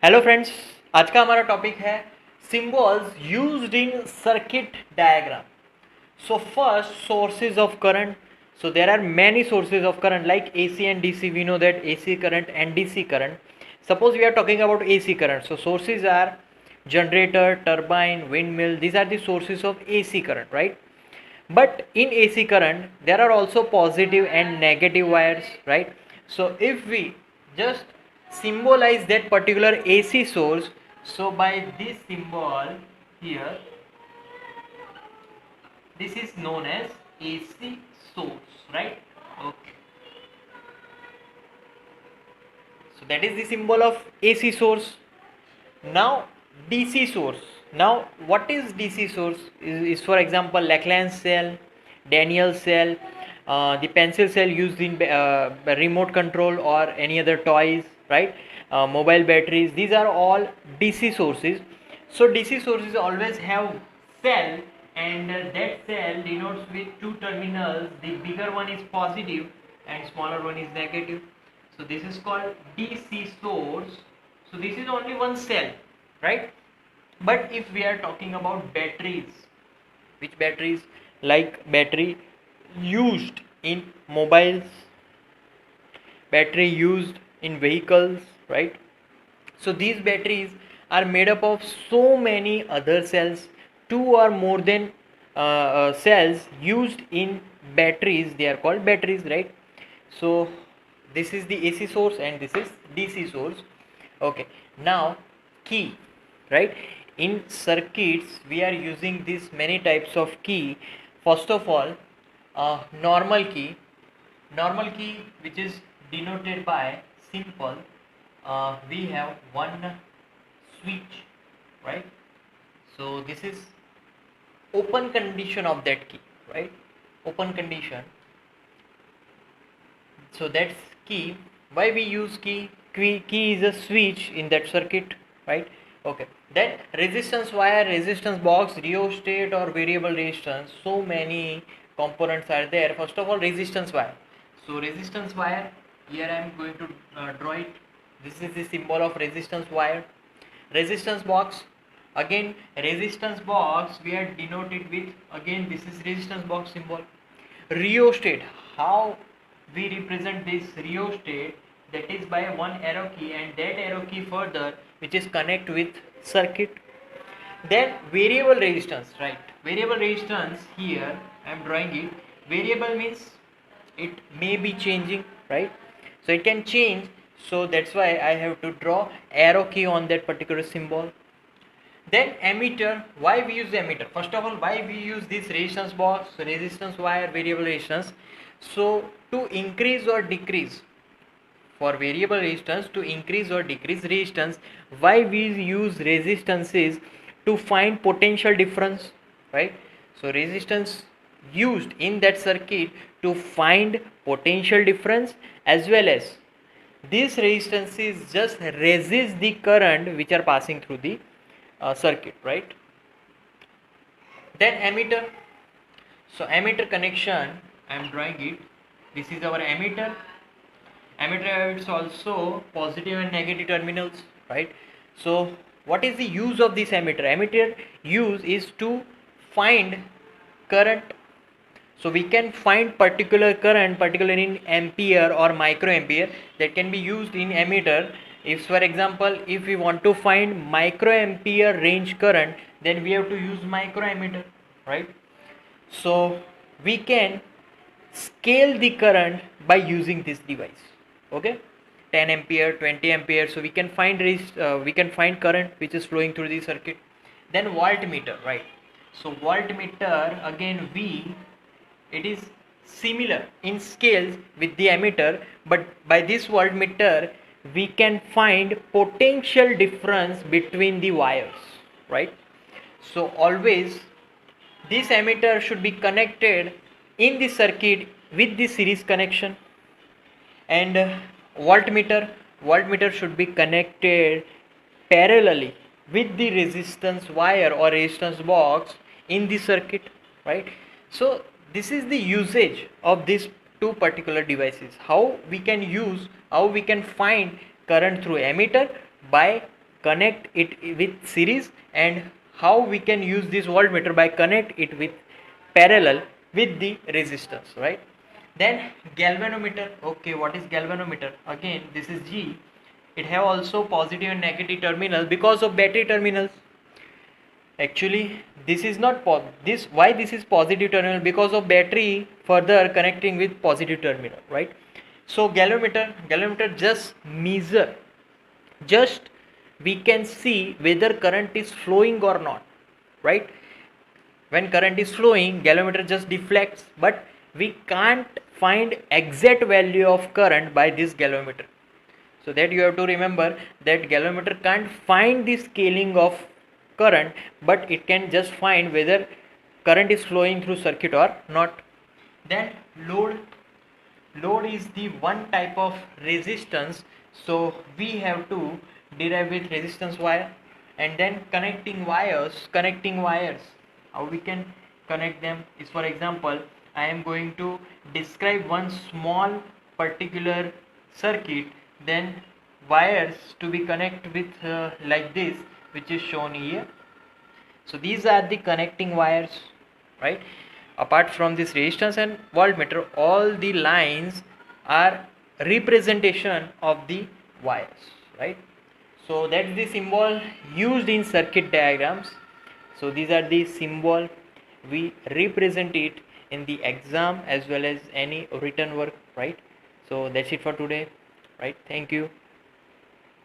Hello friends, आज का हमारा टॉपिक है symbols used in circuit diagram. So first, sources of current. So there are many sources of current like AC and DC. We know that AC current and DC current. Suppose we are talking about AC current. So sources are generator, turbine, windmill. These are the sources of AC current, right? But in AC current, there are also positive and negative wires, right? So if we just symbolize that particular AC source, so by this symbol here, this is known as AC source, right? Okay. So that is the symbol of AC source. Now DC source. Now what is DC source? Is for example Lachlan cell, Daniel cell, the pencil cell used in remote control or any other toys, right? Mobile batteries. These are all DC sources. So DC sources always have cell, and that cell denotes with two terminals. The bigger one is positive and smaller one is negative. So this is called DC source. So this is only one cell, right? But if we are talking about batteries, which batteries? Like battery used in mobiles, battery used in vehicles, right? So these batteries are made up of so many other cells. Two or more than cells used in batteries, they are called batteries, right? So this is the AC source and this is DC source. Okay, now key, right? In circuits we are using these many types of key. First of all, normal key. Normal key, which is denoted by simple, we have one switch, right? So this is open condition of that key, right? Open condition. So that's key. Why we use key? Key is a switch in that circuit, right? Okay. Then resistance wire, resistance box, rheostat or variable resistance. So many components are there. First of all, resistance wire. So resistance wire, here I am going to draw it. This is the symbol of resistance wire. Resistance box, again resistance box we are denoted with, again this is resistance box symbol. Rheostat, how we represent this rheostat? That is by one arrow key, and that arrow key further which is connect with circuit. Then variable resistance, right? Variable resistance, here I am drawing it. Variable means it may be changing, right? So it can change, so that's why I have to draw arrow key on that particular symbol. Then ammeter, why we use the ammeter? First of all, why we use this resistance box, resistance wire, variable resistance? So to increase or decrease, for variable resistance, to increase or decrease resistance, why we use resistances? To find potential difference, right? So resistance used in that circuit to find potential difference, as well as these resistances just resist the current which are passing through the circuit, right? Then ammeter. So ammeter connection, I am drawing it. This is our ammeter. Ammeter has also positive and negative terminals, right? So what is the use of this ammeter? Ammeter use is to find current. So we can find particular current, particularly in ampere or microampere, that can be used in ammeter. If for example, if we want to find microampere range current, then we have to use microammeter, right? So we can scale the current by using this device. Okay, 10 ampere, 20 ampere. So we can find current which is flowing through the circuit. Then voltmeter, right? So voltmeter, again it is similar in scales with the ammeter, but by this voltmeter we can find potential difference between the wires, right? So always this ammeter should be connected in the circuit with the series connection, and voltmeter should be connected parallelly with the resistance wire or resistance box in the circuit, right? So this is the usage of these two particular devices. How we can find current through ammeter by connect it with series, and how we can use this voltmeter by connect it with parallel with the resistance, right? Then galvanometer. Okay, what is galvanometer? Again, this is G. It have also positive and negative terminals because of battery terminals. Actually, this is not this. Why this is positive terminal? Because of battery further connecting with positive terminal, right? So galvanometer just measure, just we can see whether current is flowing or not, right? When current is flowing, galvanometer just deflects, but we can't find exact value of current by this galvanometer. So that you have to remember that galvanometer can't find the scaling of current, but it can just find whether current is flowing through circuit or not. Then load is the one type of resistance, so we have to derive with resistance wire. And then connecting wires, how we can connect them is, for example, I am going to describe one small particular circuit, then wires to be connected with like this, which is shown here. So these are the connecting wires, right? Apart from this resistance and voltmeter, all the lines are representation of the wires, right? So that's the symbol used in circuit diagrams. So these are the symbol, we represent it in the exam as well as any written work, right? So that's it for today, right? Thank you.